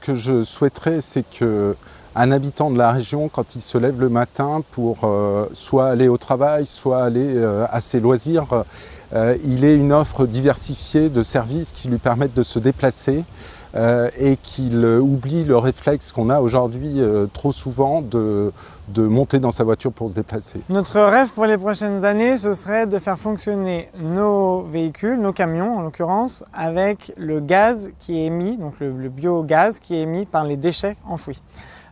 que je souhaiterais, c'est qu'un habitant de la région, quand il se lève le matin pour soit aller au travail, soit aller à ses loisirs, il ait une offre diversifiée de services qui lui permettent de se déplacer et qu'il oublie le réflexe qu'on a aujourd'hui trop souvent de monter dans sa voiture pour se déplacer. Notre rêve pour les prochaines années, ce serait de faire fonctionner nos véhicules, nos camions en l'occurrence, avec le gaz qui est émis, donc le biogaz qui est émis par les déchets enfouis.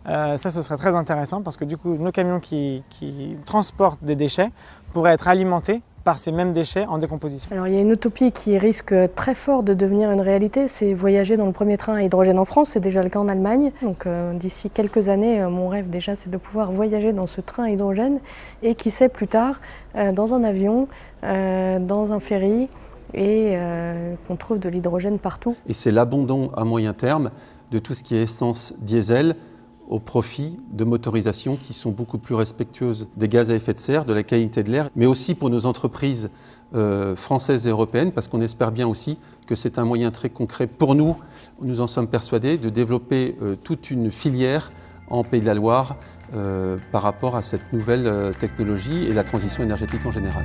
Ça, ce serait très intéressant parce que du coup, nos camions qui transportent des déchets pourraient être alimentés par ces mêmes déchets en décomposition. Alors il y a une utopie qui risque très fort de devenir une réalité, c'est voyager dans le premier train à hydrogène en France, c'est déjà le cas en Allemagne. Donc d'ici quelques années, mon rêve déjà c'est de pouvoir voyager dans ce train à hydrogène et qui sait plus tard dans un avion, dans un ferry et qu'on trouve de l'hydrogène partout. Et c'est l'abandon à moyen terme de tout ce qui est essence diesel au profit de motorisations qui sont beaucoup plus respectueuses des gaz à effet de serre, de la qualité de l'air, mais aussi pour nos entreprises françaises et européennes, parce qu'on espère bien aussi que c'est un moyen très concret pour nous, nous en sommes persuadés, de développer toute une filière en Pays de la Loire par rapport à cette nouvelle technologie et la transition énergétique en général.